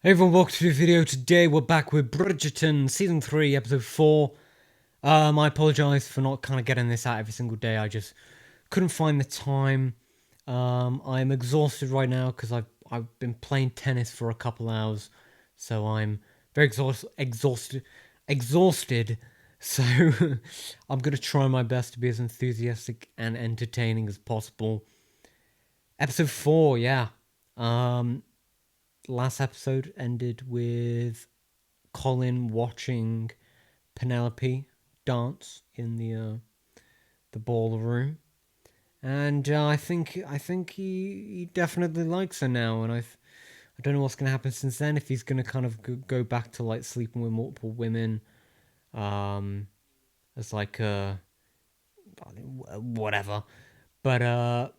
Hey everyone, welcome to the video. Today we're back with Bridgerton, Season 3, Episode 4. I apologise for not kind of getting this out every single day. I just couldn't find the time. I'm exhausted right now because I've been playing tennis for a couple hours. So I'm very exhausted. So I'm going to try my best to be as enthusiastic and entertaining as possible. Episode 4, yeah. Last episode ended with Colin watching Penelope dance in the ballroom, and I think he definitely likes her now, and I don't know what's gonna happen since then. If he's gonna kind of go back to like sleeping with multiple women, as like whatever, but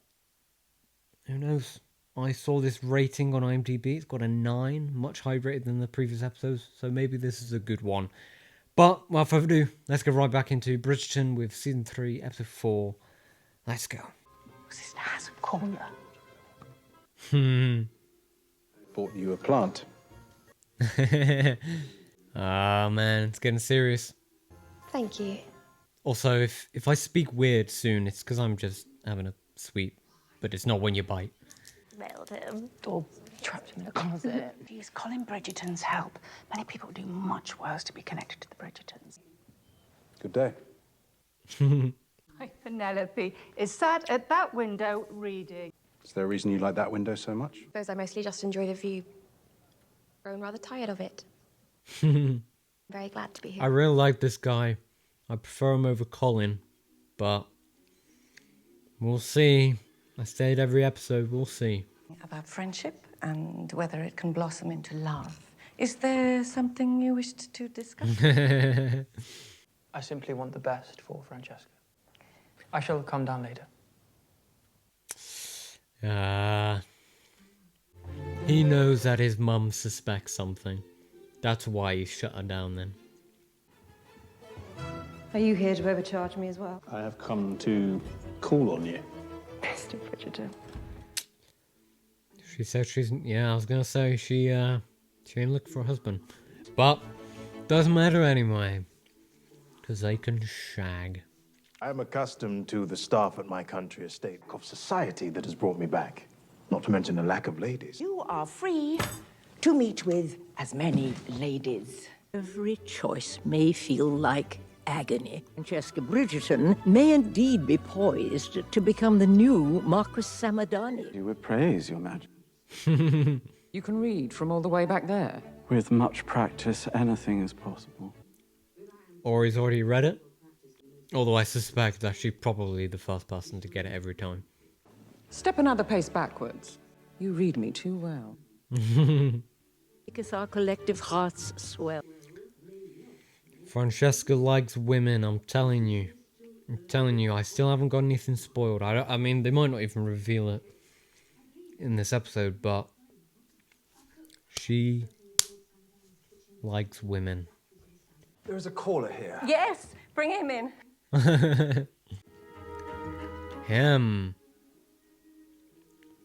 who knows? I saw this rating on IMDb. It's got a 9, much higher rated than the previous episodes, so maybe this is a good one. But without further ado, let's get right back into Bridgerton with Season 3, Episode 4. Let's go. This has a corner. Bought you a plant. Ah, man, it's getting serious. Thank you. Also, if I speak weird soon, it's because I'm just having a sweet, but it's not when you bite. Mailed him. Or trapped him in a closet. Use Colin Bridgerton's help. Many people would do much worse to be connected to the Bridgertons. Good day. Hi, Penelope is sat at that window reading. Is there a reason you like that window so much? I suppose I mostly just enjoy the view. Grown rather tired of it. Very glad to be I here. really like this guy. I prefer him over Colin, but we'll see. I say it every episode, we'll see. About friendship and whether it can blossom into love. Is there something you wished to discuss? I simply want the best for Franchesca. I shall come down later. He knows that his mum suspects something. That's why he shut her down then. Are you here to overcharge me as well? I have come to call on you. Mr. Bridgerton. She said she's... Yeah, I was gonna say she ain't looking for a husband. But, doesn't matter anyway. Because they can shag. I am accustomed to the staff at my country estate of society that has brought me back. Not to mention the lack of ladies. You are free to meet with as many ladies. Every choice may feel like agony. Francesca Bridgerton may indeed be poised to become the new Marquis Samadani. You would praise, Your Majesty. You can read from all the way back there. With much practice, anything is possible. Or he's already read it. Although I suspect that she's probably the first person to get it every time. Step another pace backwards. You read me too well. Because our collective hearts swell. Franchesca likes women, I'm telling you. I'm telling you, I still haven't got anything spoiled. I mean, they might not even reveal it in this episode, but she likes women. There's a caller here. Yes, bring him in. Him.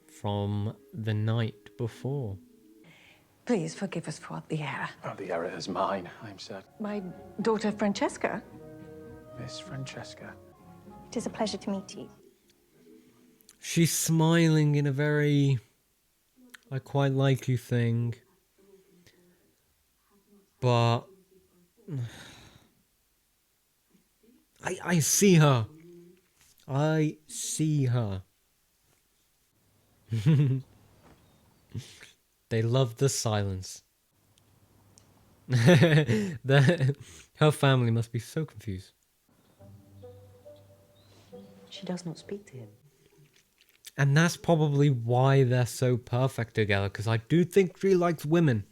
From the night before. Please forgive us for the error. Oh, the error is mine, I'm certain. My daughter Franchesca. Miss Franchesca. It is a pleasure to meet you. She's smiling in a very... I quite like you thing. But... I see her. I see her. They love the silence. Her family must be so confused. She does not speak to him. And that's probably why they're so perfect together, because I do think she likes women.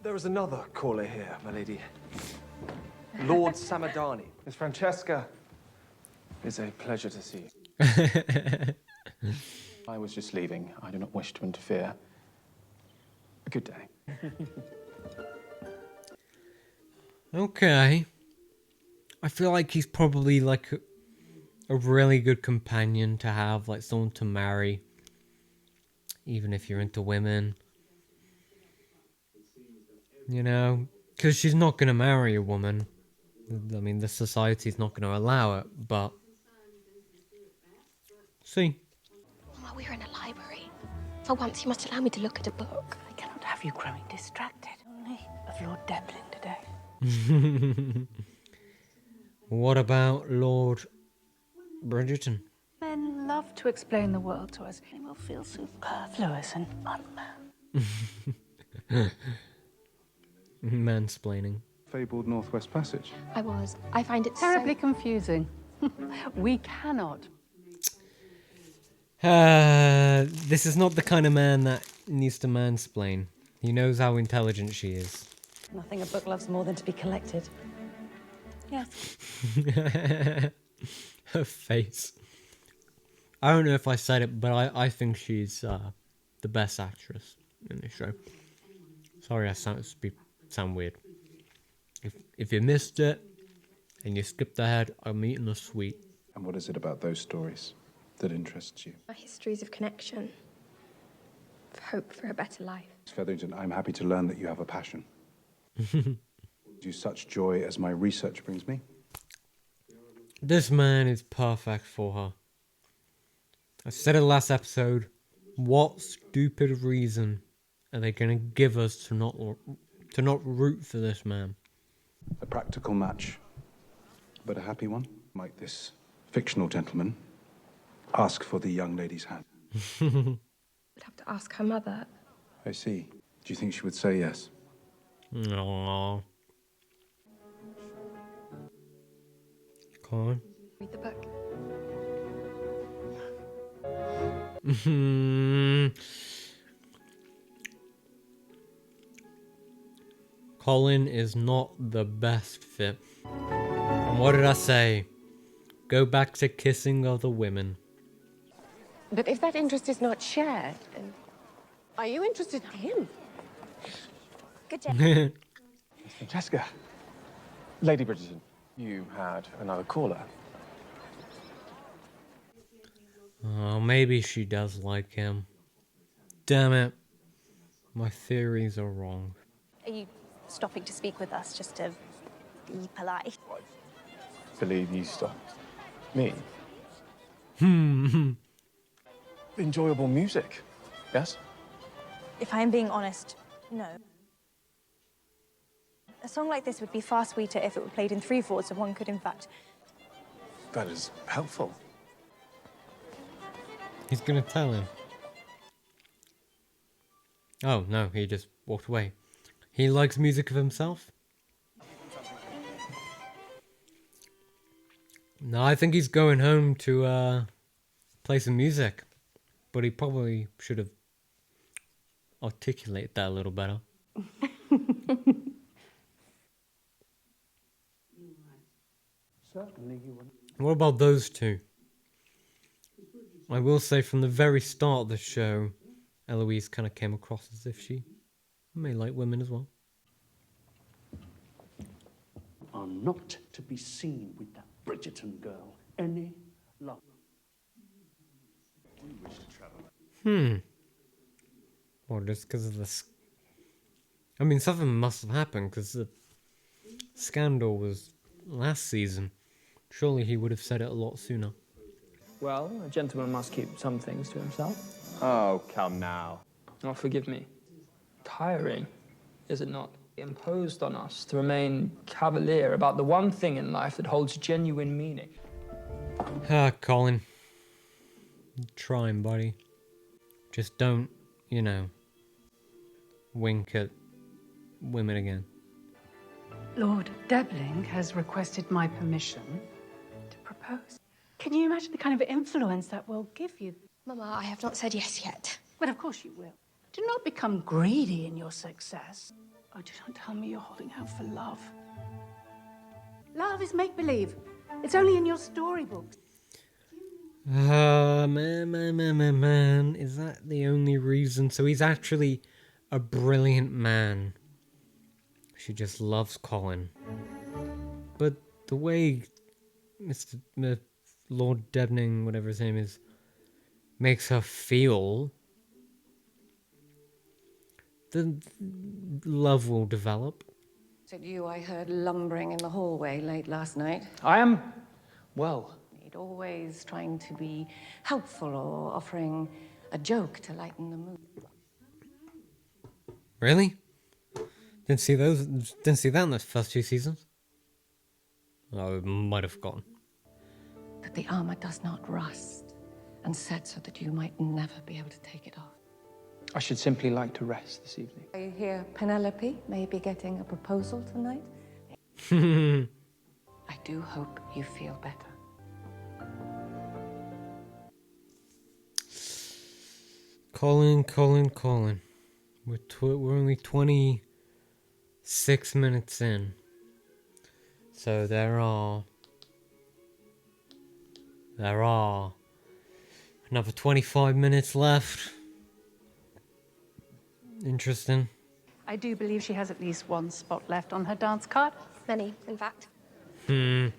There is another caller here, my lady. Lord Samadani. Miss Francesca. It's a pleasure to see you. I was just leaving. I do not wish to interfere. A good day. Okay. I feel like he's probably like a really good companion to have, like someone to marry. Even if you're into women. You know, because she's not going to marry a woman. I mean, the society's not going to allow it, but... See? Mama, we're in a library. For once, you must allow me to look at a book. I cannot have you growing distracted. Only of Lord Devlin today. What about Lord Bridgerton? Men love to explain the world to us. They will feel superfluous and unman. Mansplaining. Fabled Northwest Passage. I find it Terribly confusing. We cannot. This is not the kind of man that needs to mansplain. He knows how intelligent she is. Nothing a book loves more than to be collected. Yes. Her face. I don't know if I said it, but I think she's the best actress in this show. Sorry, I sound weird. If you missed it and you skipped ahead, I'm eating a sweet. And what is it about those stories that interests you? Our histories of connection, of hope for a better life. Miss Featherington, I'm happy to learn that you have a passion. Do such joy as my research brings me. This man is perfect for her. I said it last episode. What stupid reason are they going to give us to not root for this man? A practical match, but a happy one. Might this fictional gentleman ask for the young lady's hand? Would have to ask her mother. I see. Do you think she would say yes? Aww. Come on. Read the book. Colin is not the best fit. And what did I say? Go back to kissing other women. But if that interest is not shared, then are you interested in him? Good day. Francesca. Lady Bridgerton, you had another caller. Oh, maybe she does like him. Damn it. My theories are wrong. Are you stopping to speak with us just to be polite? Believe you stopped. Me? Enjoyable music, yes? If I am being honest, no. A song like this would be far sweeter if it were played in 3/4, so one could, in fact... That is helpful. He's gonna tell him. Oh, no, he just walked away. He likes music of himself? No, I think he's going home to play some music. But he probably should have articulated that a little better. Certainly you wouldn't. What about those two? I will say from the very start of the show, Eloise kind of came across as if she may like women as well. Are not to be seen with that Bridgerton girl any longer. We wish to travel. Or just because of this. I mean, something must have happened because the scandal was last season. Surely he would have said it a lot sooner. Well, a gentleman must keep some things to himself. Oh, come now. Oh, forgive me. Tiring, is it not? Imposed on us to remain cavalier about the one thing in life that holds genuine meaning. Colin. Trying, buddy. Just don't, wink at women again. Lord Devling has requested my permission to propose. Can you imagine the kind of influence that will give you? Mama, I have not said yes yet. Well, of course you will. Do not become greedy in your success. Oh, do not tell me you're holding out for love. Love is make-believe. It's only in your storybooks. Man. Is that the only reason? So he's actually a brilliant man. She just loves Colin. But the way Mr. Lord Devning, whatever his name is, makes her feel, the love will develop. Said you, I heard lumbering in the hallway late last night. I am, well, Always trying to be helpful or offering a joke to lighten the mood. Really? Didn't see that in the first 2 seasons. I might have forgotten. That the armor does not rust, and said so that you might never be able to take it off. I should simply like to rest this evening. I hear Penelope may be getting a proposal tonight. I do hope you feel better. Colin. We're only 26 minutes in. So there are another 25 minutes left. Interesting. I do believe she has at least one spot left on her dance card. Many, in fact. And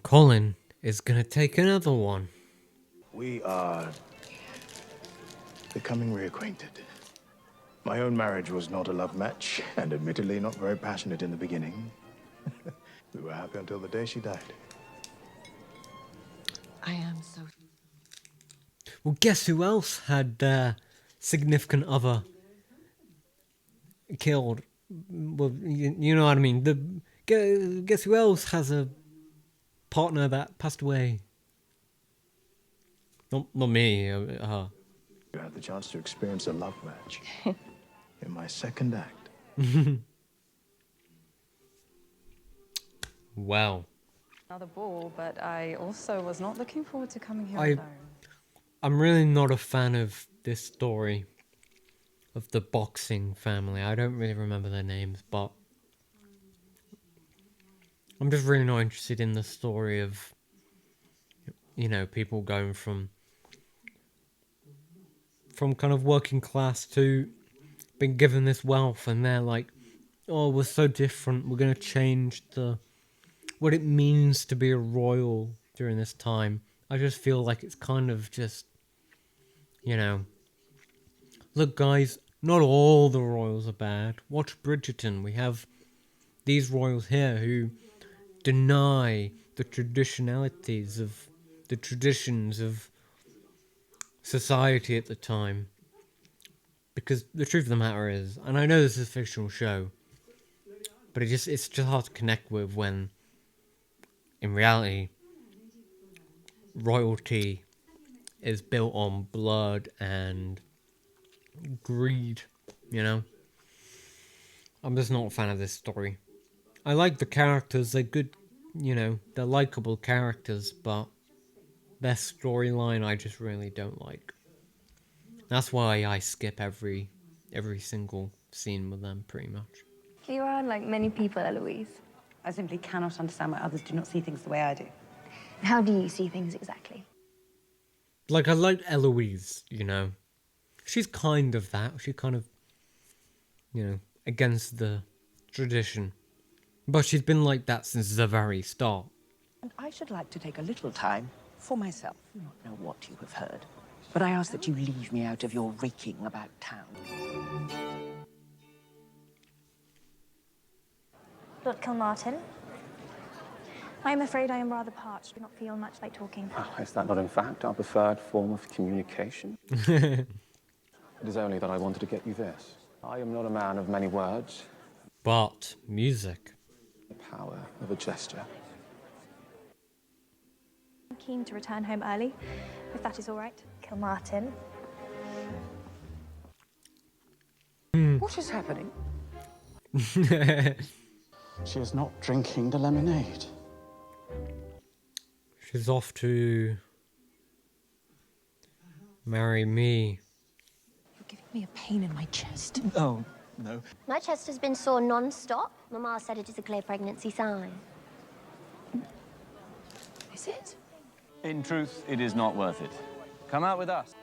Colin is gonna take another one. We are becoming reacquainted. My own marriage was not a love match, and admittedly not very passionate in the beginning. We were happy until the day she died. I am so... Well, guess who else had their significant other killed? Well, you know what I mean. Guess who else has a partner that passed away? Not me. Her. You had the chance to experience a love match in my second act. Wow. Another ball, but I also was not looking forward to coming here alone. I'm really not a fan of this story of the boxing family. I don't really remember their names, but I'm just really not interested in the story of, you know, people going from kind of working class to being given this wealth, and they're like, oh, we're so different, we're going to change what it means to be a royal during this time. I just feel like it's kind of just, you know, look guys, not all the royals are bad. Watch Bridgerton. We have these royals here who deny the traditionalities of the traditions of society at the time. Because the truth of the matter is, and I know this is a fictional show, but it's just hard to connect with when, in reality, royalty is built on blood and greed, you know? I'm just not a fan of this story. I like the characters, they're good, you know, they're likable characters, but their storyline I just really don't like. That's why I skip every single scene with them, pretty much. You are like many people, Eloise. I simply cannot understand why others do not see things the way I do. How do you see things exactly? Like, I like Eloise, you know. She's kind of that. She kind of, you know, against the tradition. But she's been like that since the very start. And I should like to take a little time for myself. I do not know what you have heard, but I ask that you leave me out of your raking about town. Lord Kilmartin, I am afraid I am rather parched. Do not feel much like talking. Oh, is that not, in fact, our preferred form of communication? It is only that I wanted to get you this. I am not a man of many words. But music. The power of a gesture. I'm keen to return home early, if that is all right. Kilmartin. What is happening? She is not drinking the lemonade. She's off to marry me. You're giving me a pain in my chest. Oh, no. My chest has been sore non-stop. Mamma said it is a clear pregnancy sign. Is it? In truth, it is not worth it. Come out with us.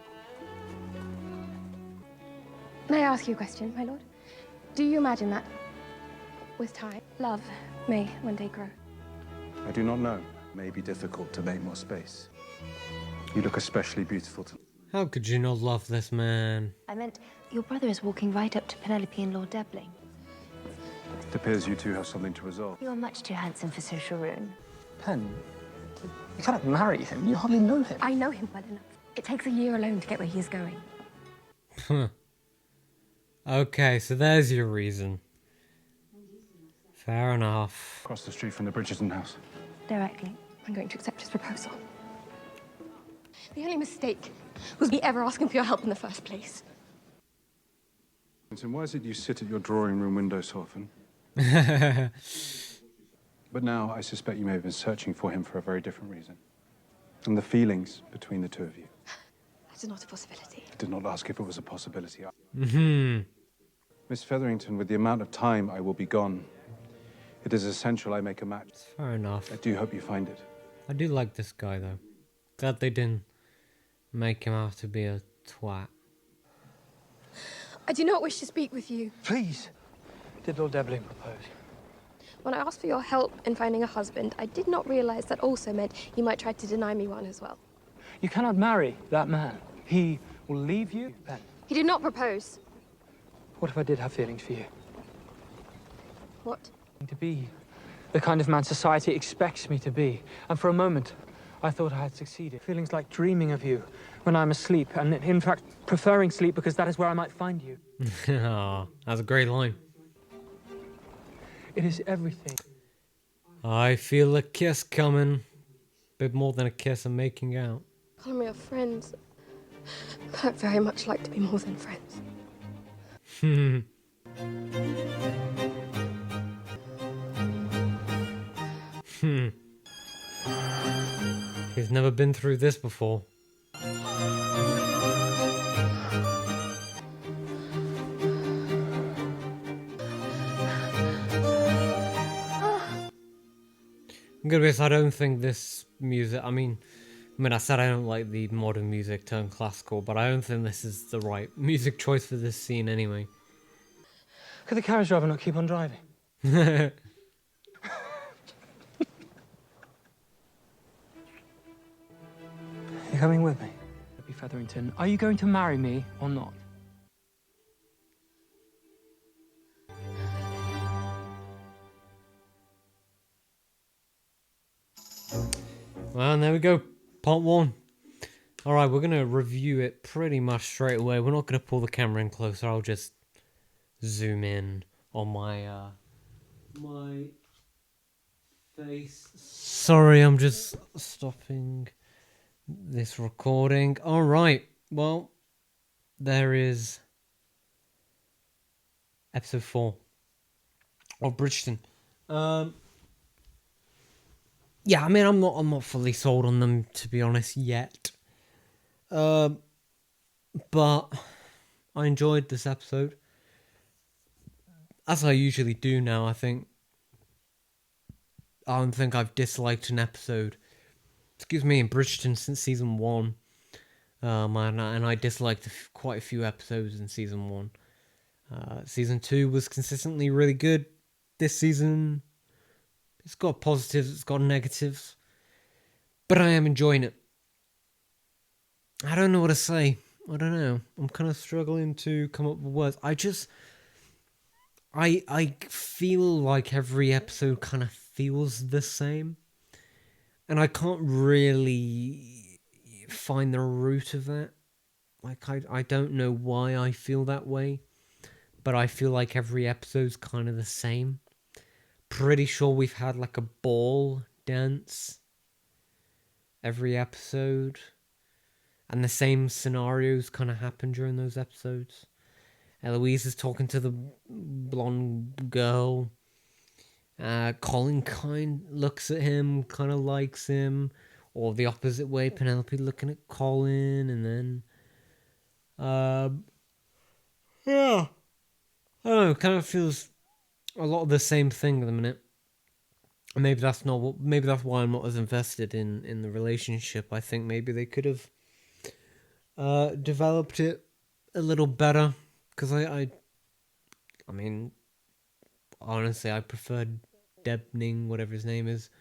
May I ask you a question, my lord? Do you imagine that, with time, love may one day grow? I do not know. It may be difficult to make more space. You look especially beautiful tonight. How could you not love this man? I meant, your brother is walking right up to Penelope and Lord Debling. It appears you two have something to resolve. You are much too handsome for social ruin. Pen, you cannot marry him. You hardly know him. I know him well enough. It takes a year alone to get where he is going. Okay, so there's your reason. Fair enough. Across the street from the Bridgerton house. Directly. I'm going to accept his proposal. The only mistake was me ever asking for your help in the first place. And why is it you sit at your drawing room window so often? But now I suspect you may have been searching for him for a very different reason. And the feelings between the two of you. That is not a possibility. I did not ask if it was a possibility. Mm-hmm. Miss Featherington, with the amount of time I will be gone, it is essential I make a match. Fair enough. I do hope you find it. I do like this guy, though. Glad they didn't make him out to be a twat. I do not wish to speak with you. Please. Did Lord Debling propose? When I asked for your help in finding a husband, I did not realize that also meant you might try to deny me one as well. You cannot marry that man. He will leave you, Pen. He did not propose. What if I did have feelings for you? What? To be the kind of man society expects me to be. And for a moment, I thought I had succeeded. Feelings like dreaming of you when I'm asleep, and in fact, preferring sleep because that is where I might find you. Aw, that's a great line. It is everything. I feel a kiss coming. Bit more than a kiss, I'm making out. Colin, we are friends. But I'd very much like to be more than friends. He's never been through this before. I'm gonna be honest, I don't think this music, I mean, I said I don't like the modern music turned classical, but I don't think this is the right music choice for this scene anyway. Could the carriage driver not keep on driving? You're coming with me? Happy Featherington, are you going to marry me or not? Well, and there we go. Part 1. Alright, we're going to review it pretty much straight away. We're not going to pull the camera in closer. I'll just zoom in on my face. Sorry, I'm just stopping this recording. Alright, well, there is episode 4 of Bridgerton. Yeah, I mean, I'm not fully sold on them, to be honest, yet. But I enjoyed this episode, as I usually do now. I don't think I've disliked an episode, in Bridgerton since season 1. And I disliked quite a few episodes in season 1. Season 2 was consistently really good. This season, it's got positives, it's got negatives, but I am enjoying it. I don't know what to say. I don't know. I'm kind of struggling to come up with words. I feel like every episode kind of feels the same, and I can't really find the root of that. Like, I don't know why I feel that way, but I feel like every episode's kind of the same. Pretty sure we've had like a ball dance every episode, and the same scenarios kind of happen during those episodes. Eloise is talking to the blonde girl. Colin looks at him, kind of likes him, or the opposite way, Penelope looking at Colin, and then yeah, I don't know, kind of feels a lot of the same thing at the minute. Maybe that's why I'm not as invested in the relationship. I think maybe they could have developed it a little better, because I mean, honestly, I preferred Debning, whatever his name is,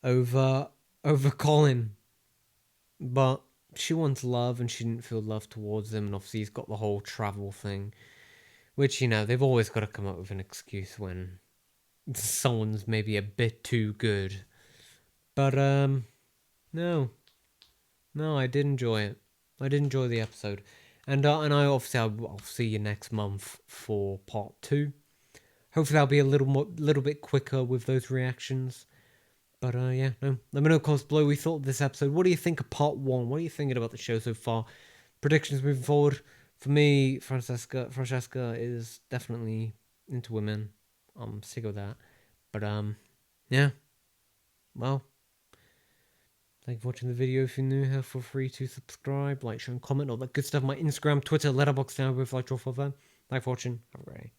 over Colin. But she wants love and she didn't feel love towards him, and obviously he's got the whole travel thing, which, you know, they've always got to come up with an excuse when someone's maybe a bit too good. But, no, I did enjoy it. I did enjoy the episode. And I obviously I'll see you next month for part 2. Hopefully I'll be a little bit quicker with those reactions. But yeah, no. Let me know, comments below, what you thought of this episode. What do you think of part 1? What are you thinking about the show so far? Predictions moving forward. For me, Franchesca is definitely into women. I'm sick of that. But yeah. Well, thank you for watching the video. If you're new here, feel free to subscribe, like, share, and comment, all that good stuff. My Instagram, Twitter, Letterboxd, now with like draw for them. Thanks for watching. Have a great day.